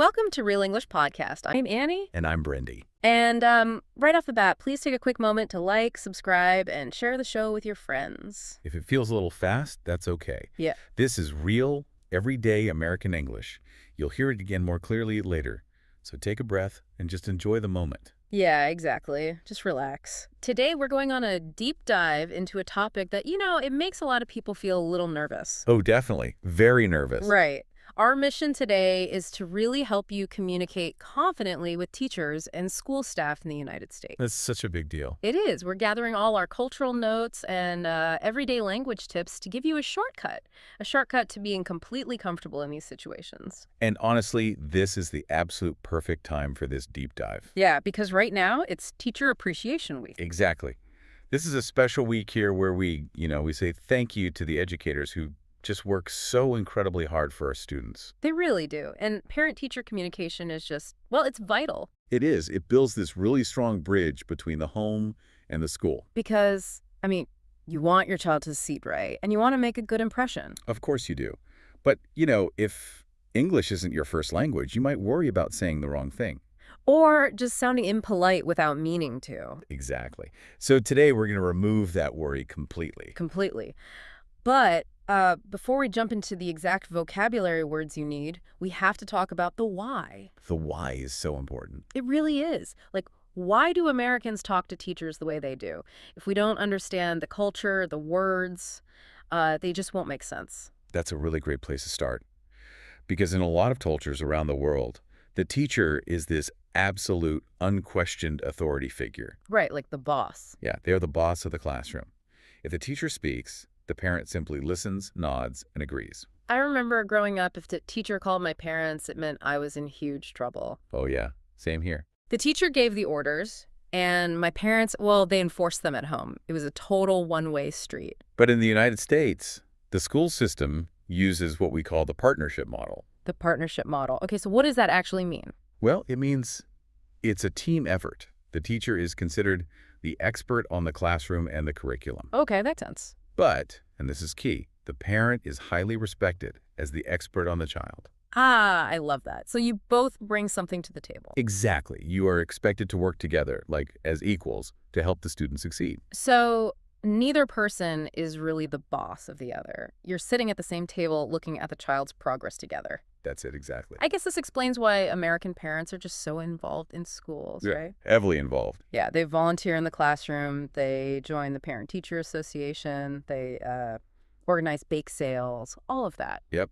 Welcome to Real English Podcast. I'm Annie. And I'm Brendy. And right off the bat, please take a quick moment to like, subscribe, and share the show with your friends. If it feels a little fast, that's okay. Yeah. This is real, everyday American English. You'll hear it again more clearly later. So take a breath and just enjoy the moment. Yeah, exactly. Just relax. Today, we're going on a deep dive into a topic that, it makes a lot of people feel a little nervous. Oh, definitely. Very nervous. Right. Our mission today is to really help you communicate confidently with teachers and school staff in the United States. That's such a big deal. It is. We're gathering all our cultural notes and everyday language tips to give you a shortcut to being completely comfortable in these situations. And honestly, this is the absolute perfect time for this deep dive. Yeah, because right now it's Teacher Appreciation Week. Exactly. This is a special week here where we say thank you to the educators who just work so incredibly hard for our students. They really do. And parent-teacher communication is just, well, it's vital. It is. It builds this really strong bridge between the home and the school. Because, you want your child to succeed, right? And you want to make a good impression. Of course you do. But, if English isn't your first language, you might worry about saying the wrong thing. Or just sounding impolite without meaning to. Exactly. So today we're going to remove that worry completely. Completely. But before we jump into the exact vocabulary words you need, we have to talk about the why. The why is so important. It really is. Why do Americans talk to teachers the way they do? If we don't understand the culture, the words, they just won't make sense. That's a really great place to start. Because in a lot of cultures around the world, the teacher is this absolute, unquestioned authority figure. Right, like the boss. Yeah, they're the boss of the classroom. If the teacher speaks, the parent simply listens, nods, and agrees. I remember growing up, if the teacher called my parents, it meant I was in huge trouble. Oh, yeah. Same here. The teacher gave the orders, and my parents, well, they enforced them at home. It was a total one-way street. But in the United States, the school system uses what we call the partnership model. The partnership model. Okay, so what does that actually mean? Well, it means it's a team effort. The teacher is considered the expert on the classroom and the curriculum. Okay, that makes sense. But, and this is key, the parent is highly respected as the expert on the child. Ah, I love that. So you both bring something to the table. Exactly. You are expected to work together, as equals, to help the student succeed. So neither person is really the boss of the other. You're sitting at the same table looking at the child's progress together. That's it, exactly. I guess this explains why American parents are just so involved in schools, right? Heavily involved. Yeah, they volunteer in the classroom, they join the Parent-Teacher Association, they organize bake sales, all of that. Yep.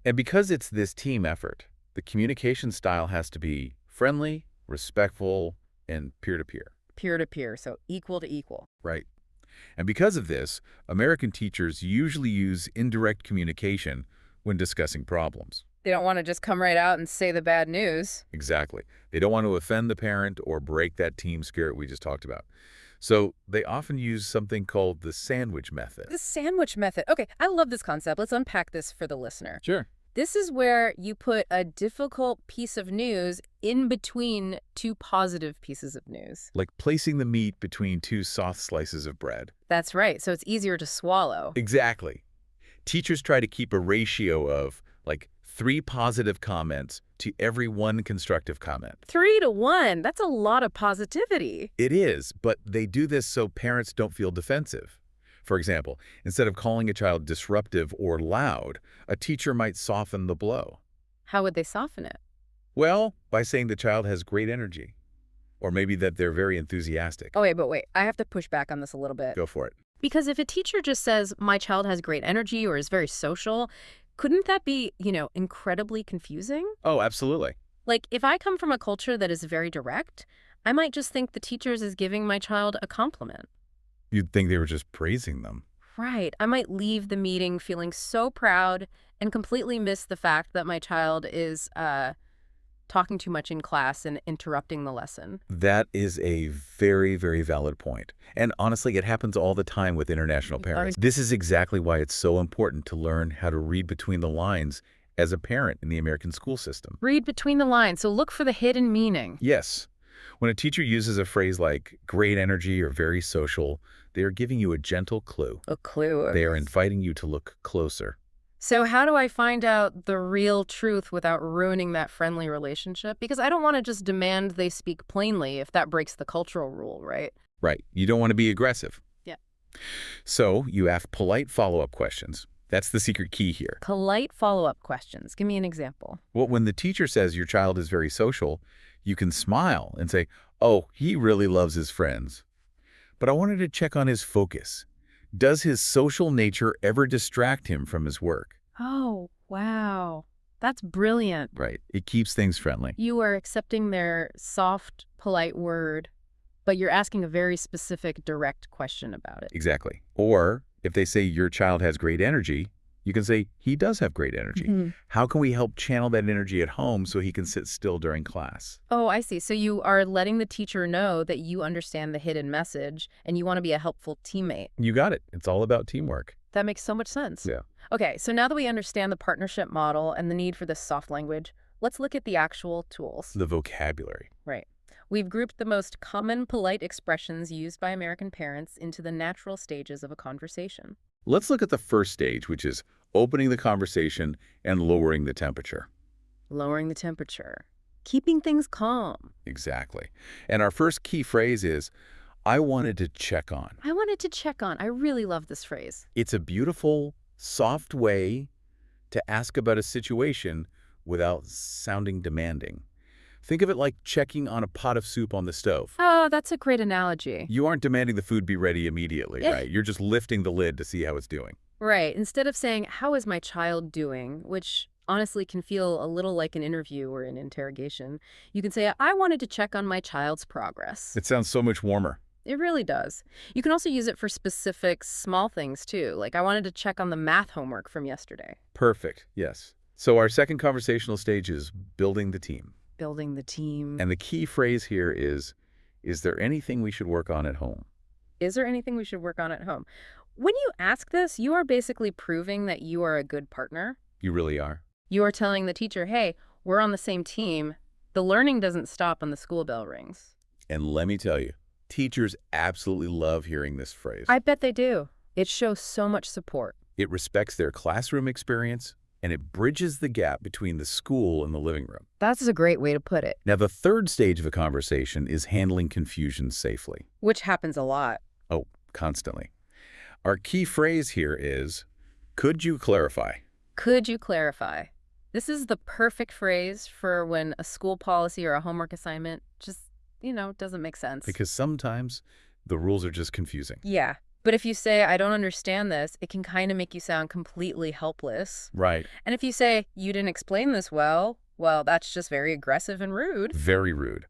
And because it's this team effort, the communication style has to be friendly, respectful, and peer-to-peer. Peer-to-peer, so equal to equal. Right. And because of this, American teachers usually use indirect communication when discussing problems. They don't want to just come right out and say the bad news. Exactly. They don't want to offend the parent or break that team spirit we just talked about. So they often use something called the sandwich method. The sandwich method. Okay, I love this concept. Let's unpack this for the listener. Sure. This is where you put a difficult piece of news in between two positive pieces of news. Like placing the meat between two soft slices of bread. That's right, so it's easier to swallow. Exactly. Teachers try to keep a ratio of, 3 positive comments to every 1 constructive comment. 3 to 1, that's a lot of positivity. It is, but they do this so parents don't feel defensive. For example, instead of calling a child disruptive or loud, a teacher might soften the blow. How would they soften it? Well, by saying the child has great energy. Or maybe that they're very enthusiastic. Oh, wait. I have to push back on this a little bit. Go for it. Because if a teacher just says, my child has great energy or is very social, couldn't that be, incredibly confusing? Oh, absolutely. If I come from a culture that is very direct, I might just think the teacher is giving my child a compliment. You'd think they were just praising them. Right. I might leave the meeting feeling so proud and completely miss the fact that my child is talking too much in class and interrupting the lesson. That is a very, very valid point. And honestly, it happens all the time with international parents. This is exactly why it's so important to learn how to read between the lines as a parent in the American school system. Read between the lines, so look for the hidden meaning. Yes. When a teacher uses a phrase like great energy or very social, they are giving you a gentle clue. A clue. They are inviting you to look closer. So how do I find out the real truth without ruining that friendly relationship? Because I don't want to just demand they speak plainly if that breaks the cultural rule, right? Right. You don't want to be aggressive. Yeah. So you ask polite follow-up questions. That's the secret key here. Polite follow-up questions. Give me an example. Well, when the teacher says your child is very social, you can smile and say, "Oh, he really loves his friends. But I wanted to check on his focus. Does his social nature ever distract him from his work?" Oh, wow. That's brilliant. Right. It keeps things friendly. You are accepting their soft, polite word, but you're asking a very specific, direct question about it. Exactly. Or if they say your child has great energy, you can say, he does have great energy. Mhm. How can we help channel that energy at home so he can sit still during class? Oh, I see. So you are letting the teacher know that you understand the hidden message and you want to be a helpful teammate. You got it. It's all about teamwork. That makes so much sense. Yeah. Okay, so now that we understand the partnership model and the need for this soft language, let's look at the actual tools. The vocabulary. Right. We've grouped the most common polite expressions used by American parents into the natural stages of a conversation. Let's look at the first stage, which is opening the conversation and lowering the temperature. Lowering the temperature. Keeping things calm. Exactly. And our first key phrase is, I wanted to check on. I wanted to check on. I really love this phrase. It's a beautiful, soft way to ask about a situation without sounding demanding. Think of it like checking on a pot of soup on the stove. Oh, that's a great analogy. You aren't demanding the food be ready immediately, Eh. right? You're just lifting the lid to see how it's doing. Right. Instead of saying, how is my child doing, which honestly can feel a little like an interview or an interrogation, you can say, I wanted to check on my child's progress. It sounds so much warmer. It really does. You can also use it for specific small things, too. Like, I wanted to check on the math homework from yesterday. Perfect, yes. So our second conversational stage is building the team. Building the team. And the key phrase here is there anything we should work on at home? Is there anything we should work on at home? When you ask this, you are basically proving that you are a good partner. You really are. You are telling the teacher, hey, we're on the same team. The learning doesn't stop when the school bell rings. And let me tell you, teachers absolutely love hearing this phrase. I bet they do. It shows so much support. It respects their classroom experience, and it bridges the gap between the school and the living room. That's a great way to put it. Now, the third stage of a conversation is handling confusion safely. Which happens a lot. Oh, constantly. Our key phrase here is, could you clarify? Could you clarify? This is the perfect phrase for when a school policy or a homework assignment just, doesn't make sense. Because sometimes the rules are just confusing. Yeah. But if you say, I don't understand this, it can kind of make you sound completely helpless. Right. And if you say, you didn't explain this well, that's just very aggressive and rude. Very rude.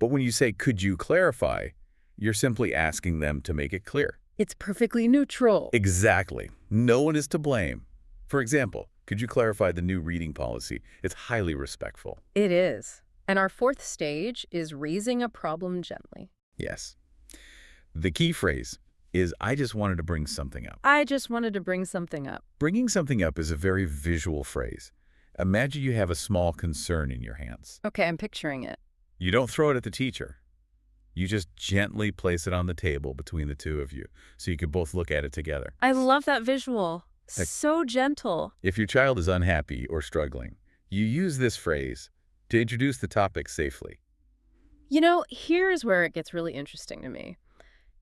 But when you say, could you clarify, you're simply asking them to make it clear. It's perfectly neutral. Exactly. No one is to blame. For example, could you clarify the new reading policy? It's highly respectful. It is. And our fourth stage is raising a problem gently. Yes. The key phrase is, I just wanted to bring something up. I just wanted to bring something up. Bringing something up is a very visual phrase. Imagine you have a small concern in your hands. Okay, I'm picturing it. You don't throw it at the teacher. You just gently place it on the table between the two of you so you can both look at it together. I love that visual. So gentle. If your child is unhappy or struggling, you use this phrase to introduce the topic safely. Here's where it gets really interesting to me.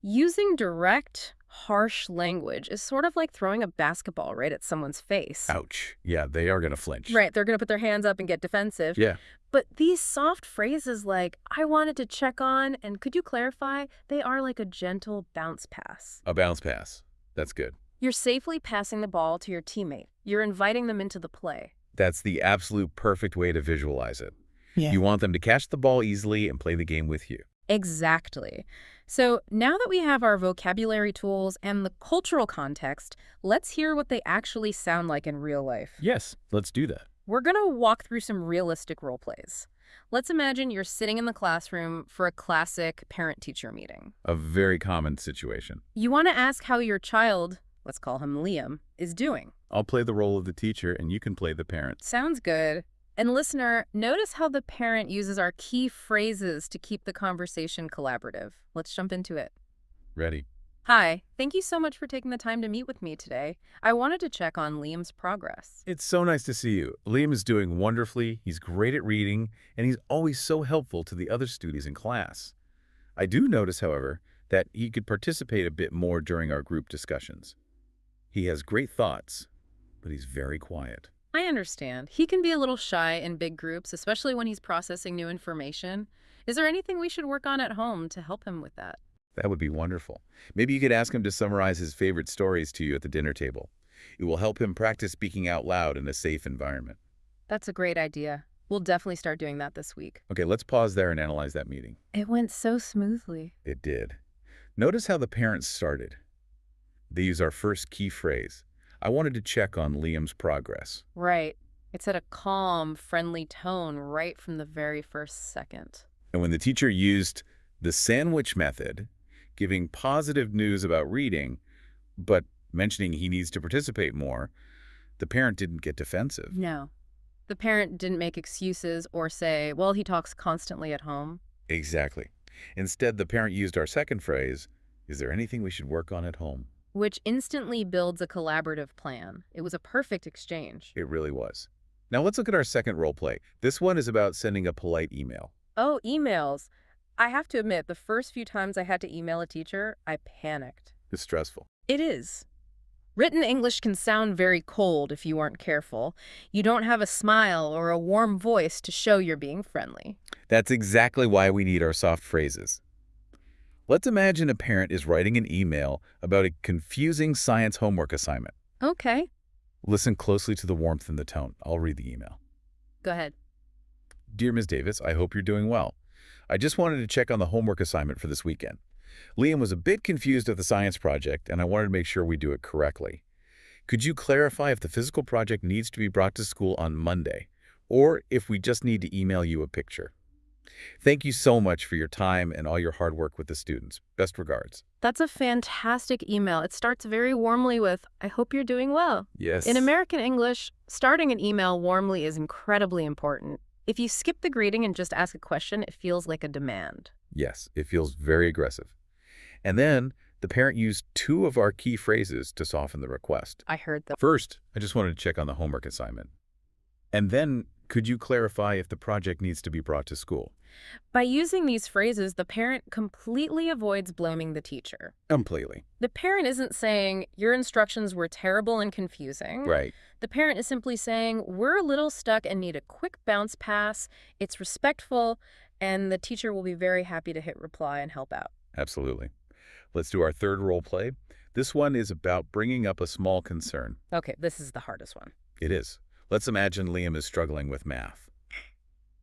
Using direct, harsh language is sort of like throwing a basketball right at someone's face. Ouch. Yeah, they are going to flinch. Right, they're going to put their hands up and get defensive. Yeah. But these soft phrases like, I wanted to check on, and could you clarify, they are like a gentle bounce pass. A bounce pass. That's good. You're safely passing the ball to your teammate. You're inviting them into the play. That's the absolute perfect way to visualize it. Yeah. You want them to catch the ball easily and play the game with you. Exactly. So now that we have our vocabulary tools and the cultural context, let's hear what they actually sound like in real life. Yes, let's do that. We're going to walk through some realistic role plays. Let's imagine you're sitting in the classroom for a classic parent-teacher meeting. A very common situation. You want to ask how your child, let's call him Liam, is doing. I'll play the role of the teacher and you can play the parent. Sounds good. And listener, notice how the parent uses our key phrases to keep the conversation collaborative. Let's jump into it. Ready? Hi, thank you so much for taking the time to meet with me today. I wanted to check on Liam's progress. It's so nice to see you. Liam is doing wonderfully, he's great at reading, and he's always so helpful to the other students in class. I do notice, however, that he could participate a bit more during our group discussions. He has great thoughts, but he's very quiet. I understand. He can be a little shy in big groups, especially when he's processing new information. Is there anything we should work on at home to help him with that? That would be wonderful. Maybe you could ask him to summarize his favorite stories to you at the dinner table. It will help him practice speaking out loud in a safe environment. That's a great idea. We'll definitely start doing that this week. Okay, let's pause there and analyze that meeting. It went so smoothly. It did. Notice how the parents started. They use our first key phrase. I wanted to check on Liam's progress. Right. It set a calm, friendly tone right from the very first second. And when the teacher used the sandwich method, giving positive news about reading, but mentioning he needs to participate more, the parent didn't get defensive. No. The parent didn't make excuses or say, well, he talks constantly at home. Exactly. Instead, the parent used our second phrase, is there anything we should work on at home? Which instantly builds a collaborative plan. It was a perfect exchange. It really was. Now let's look at our second role play. This one is about sending a polite email. Oh, emails. I have to admit, the first few times I had to email a teacher, I panicked. It's stressful. It is. Written English can sound very cold if you aren't careful. You don't have a smile or a warm voice to show you're being friendly. That's exactly why we need our soft phrases. Let's imagine a parent is writing an email about a confusing science homework assignment. Okay, Listen closely to the warmth in the tone. I'll read the email. go ahead. Dear Ms. Davis, I hope you're doing well. I just wanted to check on the homework assignment for this weekend. Liam was a bit confused at the science project, and I wanted to make sure we do it correctly. Could you clarify if the physical project needs to be brought to school on Monday, or if we just need to email you a picture? Thank you so much for your time and all your hard work with the students. Best regards. That's a fantastic email. It starts very warmly with, I hope you're doing well. Yes. In American English, starting an email warmly is incredibly important. If you skip the greeting and just ask a question, it feels like a demand. Yes, it feels very aggressive. And then the parent used two of our key phrases to soften the request. I heard that. First, I just wanted to check on the homework assignment. And then, could you clarify if the project needs to be brought to school? By using these phrases, the parent completely avoids blaming the teacher. Completely. The parent isn't saying, your instructions were terrible and confusing. Right. The parent is simply saying, we're a little stuck and need a quick bounce pass. It's respectful, and the teacher will be very happy to hit reply and help out. Absolutely. Let's do our third role play. This one is about bringing up a small concern. Okay, this is the hardest one. It is. Let's imagine Liam is struggling with math.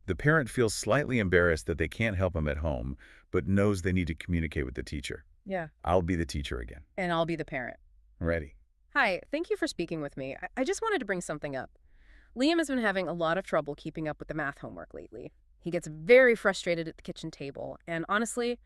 The parent feels slightly embarrassed that they can't help him at home, but knows they need to communicate with the teacher. Yeah. I'll be the teacher again. And I'll be the parent. Ready? Hi, thank you for speaking with me. I just wanted to bring something up. Liam has been having a lot of trouble keeping up with the math homework lately. He gets very frustrated at the kitchen table, and honestly,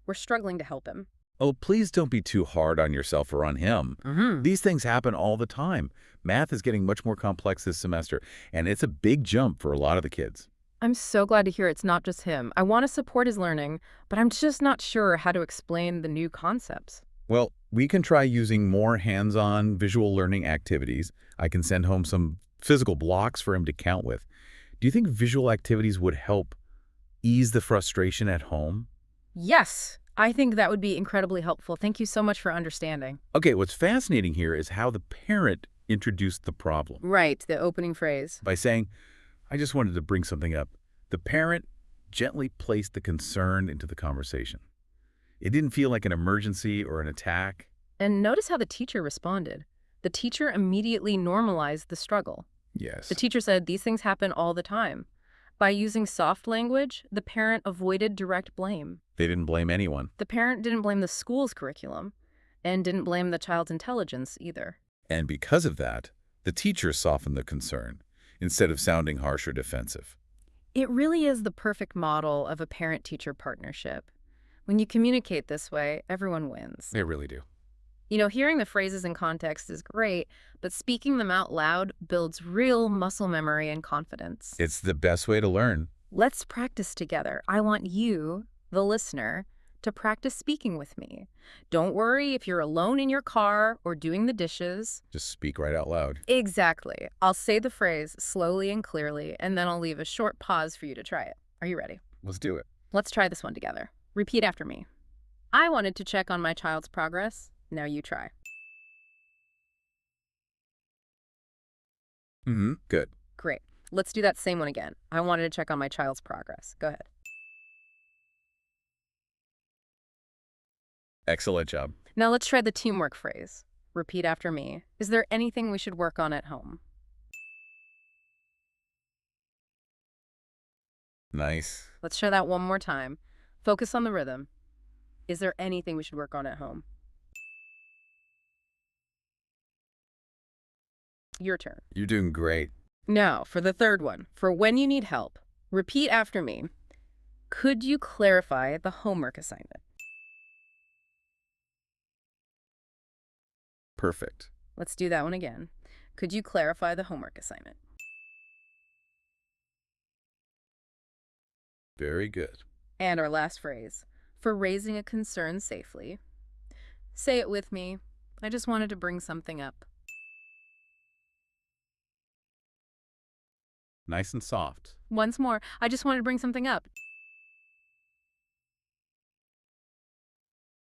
we're struggling to help him. Oh, please don't be too hard on yourself or on him. These things happen all the time. Math is getting much more complex this semester, and it's a big jump for a lot of the kids. I'm so glad to hear it's not just him. I want to support his learning, but I'm just not sure how to explain the new concepts. Well, we can try using more hands-on visual learning activities. I can send home some physical blocks for him to count with. Do you think visual activities would help ease the frustration at home? Yes, I think that would be incredibly helpful. Thank you so much for understanding. Okay, what's fascinating here is how the parent introduced the problem. Right, the opening phrase. By saying, I just wanted to bring something up, the parent gently placed the concern into the conversation. It didn't feel like an emergency or an attack. And notice how the teacher responded. The teacher immediately normalized the struggle. Yes. The teacher said, these things happen all the time. By using soft language, the parent avoided direct blame. They didn't blame anyone. The parent didn't blame the school's curriculum and didn't blame the child's intelligence either. And because of that, the teacher softened the concern instead of sounding harsh or defensive. It really is the perfect model of a parent-teacher partnership. When you communicate this way, everyone wins. They really do. You know, hearing the phrases in context is great, but speaking them out loud builds real muscle memory and confidence. It's the best way to learn. Let's practice together. I want you, the listener, to practice speaking with me. Don't worry if you're alone in your car or doing the dishes. Just speak right out loud. Exactly. I'll say the phrase slowly and clearly, and then I'll leave a short pause for you to try it. Are you ready? Let's do it. Let's try this one together. Repeat after me. I wanted to check on my child's progress. Now you try. Good. Great. Let's do that same one again. I wanted to check on my child's progress. Go ahead. Excellent job. Now let's try the teamwork phrase. Repeat after me. Is there anything we should work on at home? Nice. Let's try that one more time. Focus on the rhythm. Is there anything we should work on at home? Your turn. You're doing great. Now, for the third one, for when you need help, repeat after me. Could you clarify the homework assignment? Perfect. Let's do that one again. Could you clarify the homework assignment? Very good. And our last phrase, for raising a concern safely. Say it with me. I just wanted to bring something up. Nice and soft. Once more, I just wanted to bring something up.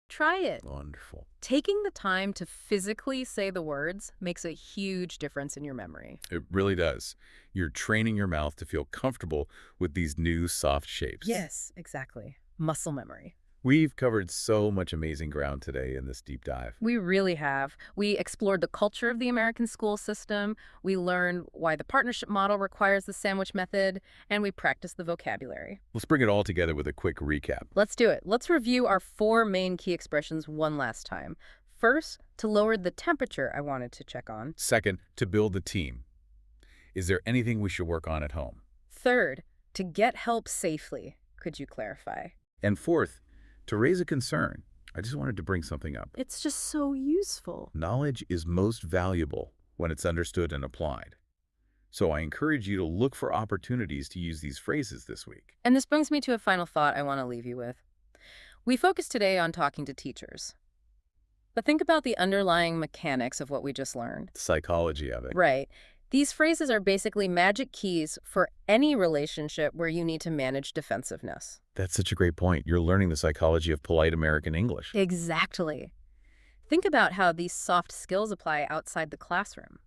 Try it. Wonderful. Taking the time to physically say the words makes a huge difference in your memory. It really does. You're training your mouth to feel comfortable with these new soft shapes. Yes, exactly. Muscle memory. We've covered so much amazing ground today in this deep dive. We really have. We explored the culture of the American school system, we learned why the partnership model requires the sandwich method, and we practiced the vocabulary. Let's bring it all together with a quick recap. Let's do it. Let's review our 4 main key expressions one last time. First, to lower the temperature I wanted to check on. Second, to build the team. Is there anything we should work on at home? Third, to get help safely. Could you clarify? And fourth, to raise a concern. I just wanted to bring something up. It's just so useful. Knowledge is most valuable when it's understood and applied. So I encourage you to look for opportunities to use these phrases this week. And this brings me to a final thought I want to leave you with. We focused today on talking to teachers. But think about the underlying mechanics of what we just learned. The psychology of it. Right. These phrases are basically magic keys for any relationship where you need to manage defensiveness. That's such a great point. You're learning the psychology of polite American English. Exactly. Think about how these soft skills apply outside the classroom.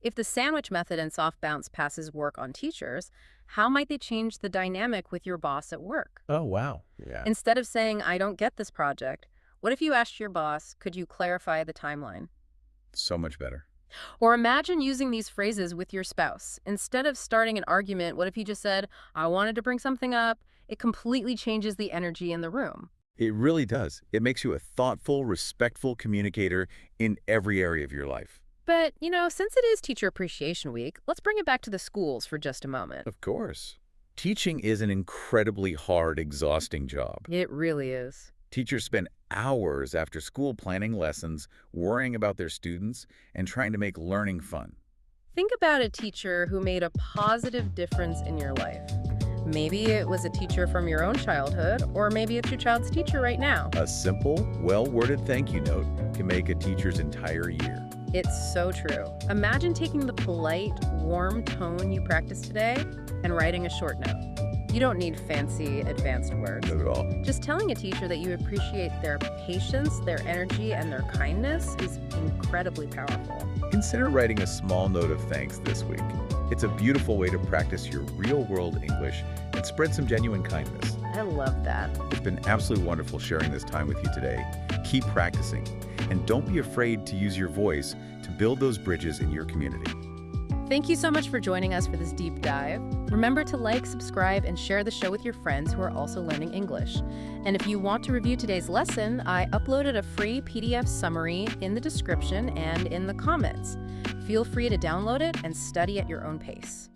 If the sandwich method and soft bounce passes work on teachers, how might they change the dynamic with your boss at work? Oh, wow. Yeah. Instead of saying, I don't get this project, what if you asked your boss, could you clarify the timeline? So much better. Or imagine using these phrases with your spouse. Instead of starting an argument, what if you just said, I wanted to bring something up? It completely changes the energy in the room. It really does. It makes you a thoughtful, respectful communicator in every area of your life. But, since it is Teacher Appreciation Week, let's bring it back to the schools for just a moment. Of course. Teaching is an incredibly hard, exhausting job. It really is. Teachers spend hours after school planning lessons, worrying about their students, and trying to make learning fun. Think about a teacher who made a positive difference in your life. Maybe it was a teacher from your own childhood, or maybe it's your child's teacher right now. A simple, well-worded thank you note can make a teacher's entire year. It's so true. Imagine taking the polite, warm tone you practiced today and writing a short note. You don't need fancy, advanced words. Not at all. Just telling a teacher that you appreciate their patience, their energy, and their kindness is incredibly powerful. Consider writing a small note of thanks this week. It's a beautiful way to practice your real-world English and spread some genuine kindness. I love that. It's been absolutely wonderful sharing this time with you today. Keep practicing, and don't be afraid to use your voice to build those bridges in your community. Thank you so much for joining us for this deep dive. Remember to like, subscribe, and share the show with your friends who are also learning English. And if you want to review today's lesson, I uploaded a free PDF summary in the description and in the comments. Feel free to download it and study at your own pace.